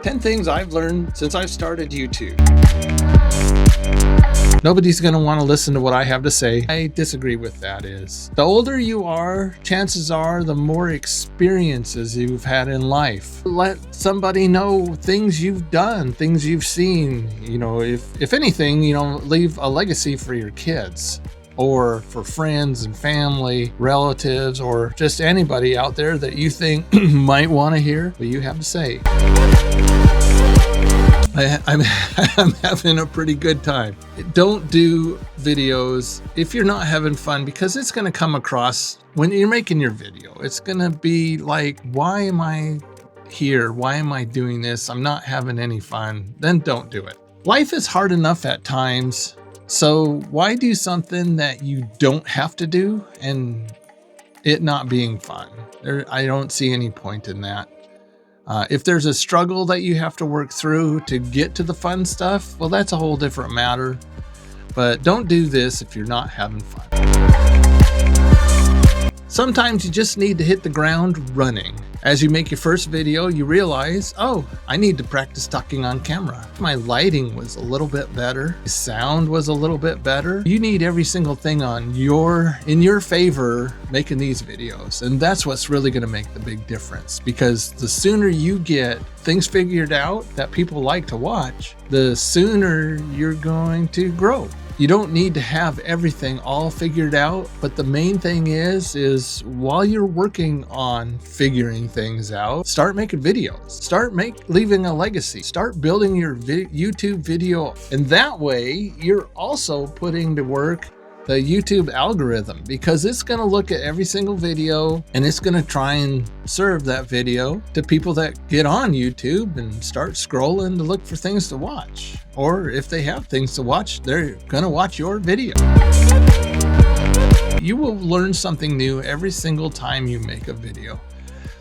10 things I've learned since I've started YouTube. Nobody's going to want to listen to what I have to say. I disagree with that. Is the older you are, chances are the more experiences you've had in life. Let somebody know things you've done, things you've seen. You know, if anything, you know, leave a legacy for your kids or for friends and family, relatives, or just anybody out there that you think might want to hear what you have to say. I'm having a pretty good time. Don't do videos if you're not having fun, because it's going to come across when you're making your video. It's going to be like, why am I here? Why am I doing this? I'm not having any fun. Then don't do it. Life is hard enough at times. So why do something that you don't have to do and it not being fun? I don't see any point in that. If there's a struggle that you have to work through to get to the fun stuff, well, that's a whole different matter. But don't do this if you're not having fun. Sometimes you just need to hit the ground running. As you make your first video, you realize, oh, I need to practice talking on camera. My lighting was a little bit better. The sound was a little bit better. You need every single thing in your favor making these videos. And that's what's really going to make the big difference, because the sooner you get things figured out that people like to watch, the sooner you're going to grow. You don't need to have everything all figured out, but the main thing is while you're working on figuring things out, start making videos, start leaving a legacy, start building your YouTube video. And that way you're also putting to work the YouTube algorithm, because it's going to look at every single video and it's going to try and serve that video to people that get on YouTube and start scrolling to look for things to watch. Or if they have things to watch, they're going to watch your video. You will learn something new every single time you make a video.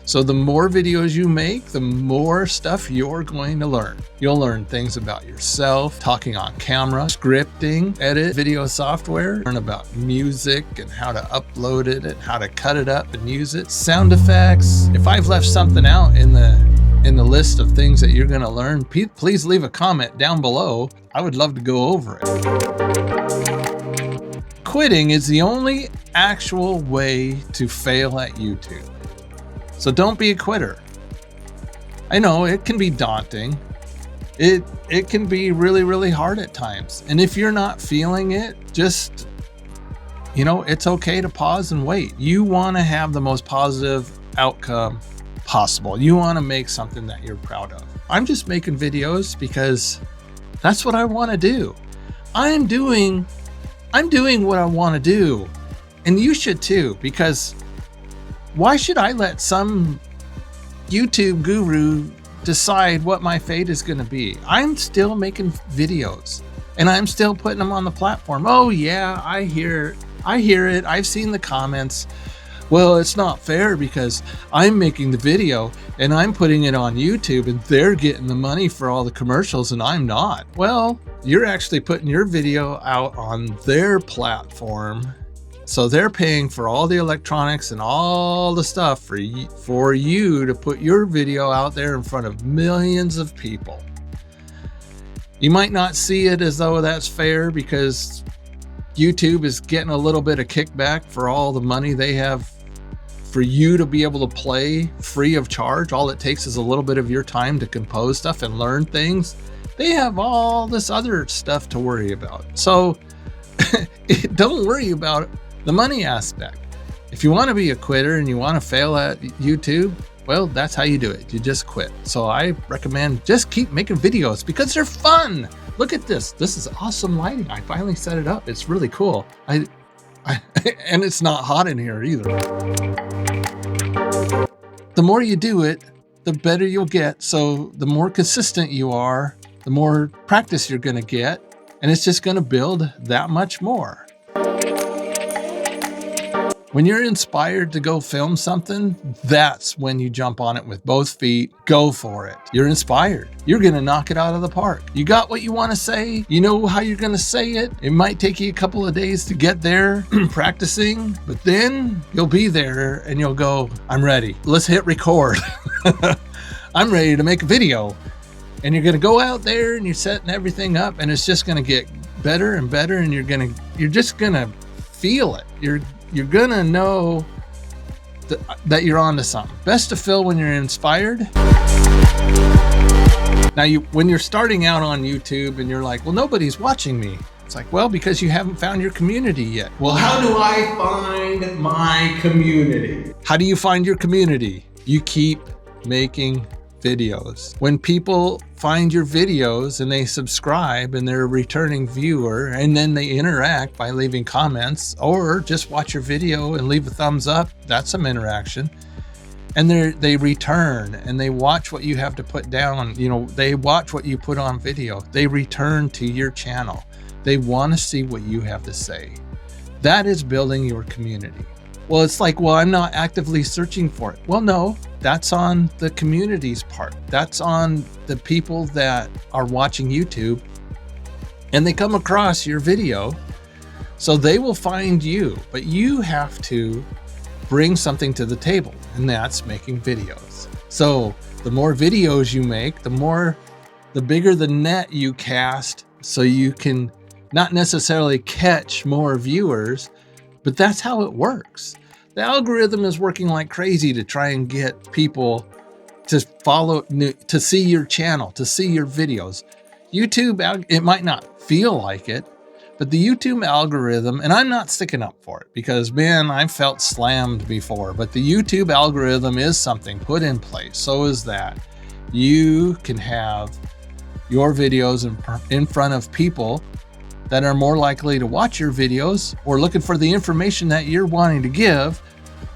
So the more videos you make, the more stuff you're going to learn. You'll learn things about yourself, talking on camera, scripting, edit, video software, learn about music and how to upload it and how to cut it up and use it, sound effects. If I've left something out in the list of things that you're going to learn, please leave a comment down below. I would love to go over it. Quitting is the only actual way to fail at YouTube. So don't be a quitter. I know it can be daunting. It can be really, really hard at times. And if you're not feeling it, just, you know, it's okay to pause and wait. You want to have the most positive outcome possible. You want to make something that you're proud of. I'm just making videos because that's what I want to do. I'm doing what I want to do. And you should too, because why should I let some YouTube guru decide what my fate is going to be? I'm still making videos and I'm still putting them on the platform. Oh yeah, I hear it. I've seen the comments. Well, it's not fair because I'm making the video and I'm putting it on YouTube and they're getting the money for all the commercials and I'm not. Well, you're actually putting your video out on their platform. So they're paying for all the electronics and all the stuff for you to put your video out there in front of millions of people. You might not see it as though that's fair because YouTube is getting a little bit of kickback for all the money they have for you to be able to play free of charge. All it takes is a little bit of your time to compose stuff and learn things. They have all this other stuff to worry about. So don't worry about the money aspect. If you want to be a quitter and you want to fail at YouTube, well, that's how you do it. You just quit. So I recommend just keep making videos because they're fun. Look at this. This is awesome lighting. I finally set it up. It's really cool. And it's not hot in here either. The more you do it, the better you'll get. So the more consistent you are, the more practice you're going to get, and it's just going to build that much more. When you're inspired to go film something, that's when you jump on it with both feet. Go for it. You're inspired. You're going to knock it out of the park. You got what you want to say. You know how you're going to say it. It might take you a couple of days to get there practicing, but then you'll be there and you'll go, I'm ready. Let's hit record. I'm ready to make a video. And you're going to go out there and you're setting everything up, and it's just going to get better and better, and you're just going to feel it. You're going to know that you're onto something. Best to feel when you're inspired. Now, when you're starting out on YouTube and you're like, well, nobody's watching me. It's like, well, because you haven't found your community yet. Well, how do I find my community? How do you find your community? You keep making videos. When people find your videos and they subscribe and they're a returning viewer, and then they interact by leaving comments or just watch your video and leave a thumbs up, that's some interaction. And they return and they watch what you have to put down. You know, they watch what you put on video. They return to your channel. They want to see what you have to say. That is building your community. Well, it's like, well, I'm not actively searching for it. Well, no, that's on the community's part. That's on the people that are watching YouTube and they come across your video. So they will find you, but you have to bring something to the table, and that's making videos. So the more videos you make, the bigger the net you cast, so you can not necessarily catch more viewers, but that's how it works. The algorithm is working like crazy to try and get people to follow, to see your channel, to see your videos. YouTube, it might not feel like it, but the YouTube algorithm, and I'm not sticking up for it because, man, I've felt slammed before, but the YouTube algorithm is something put in place. So is that you can have your videos in front of people that are more likely to watch your videos or looking for the information that you're wanting to give,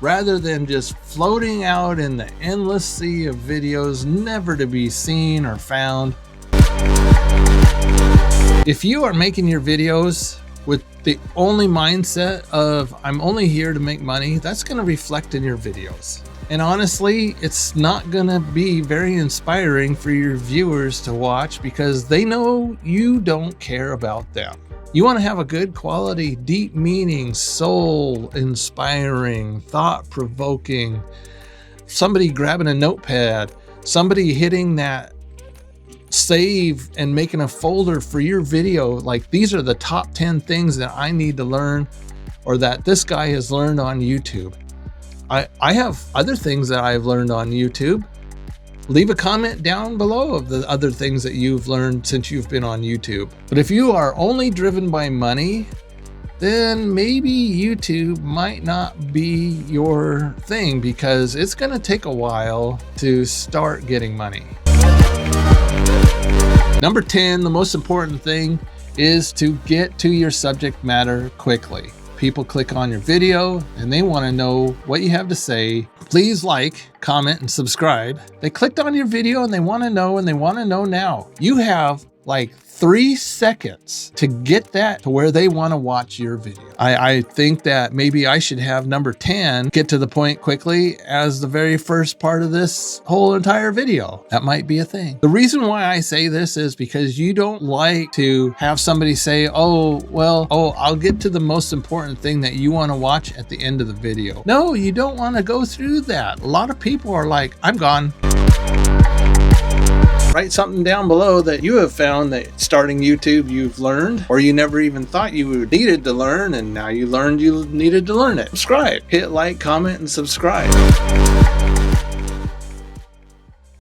rather than just floating out in the endless sea of videos never to be seen or found. If you are making your videos with the only mindset of I'm only here to make money, that's going to reflect in your videos. And honestly, it's not going to be very inspiring for your viewers to watch because they know you don't care about them. You want to have a good quality, deep meaning, soul inspiring, thought provoking, somebody grabbing a notepad, somebody hitting that save and making a folder for your video. Like, these are the top 10 things that I need to learn, or that this guy has learned on YouTube. I have other things that I've learned on YouTube. Leave a comment down below of the other things that you've learned since you've been on YouTube. But if you are only driven by money, then maybe YouTube might not be your thing, because it's going to take a while to start getting money. Number 10, the most important thing is to get to your subject matter quickly. People click on your video and they want to know what you have to say. Please like, comment, and subscribe. They clicked on your video and they want to know, and they want to know now. You have like 3 seconds to get that to where they want to watch your video. I think that maybe I should have number 10 get to the point quickly as the very first part of this whole entire video. That might be a thing. The reason why I say this is because you don't like to have somebody say, I'll get to the most important thing that you want to watch at the end of the video. No, you don't want to go through that. A lot of people are like, I'm gone. Write something down below that you have found that starting YouTube you've learned, or you never even thought you needed to learn, and now you learned you needed to learn it. Subscribe. Hit like, comment, and subscribe.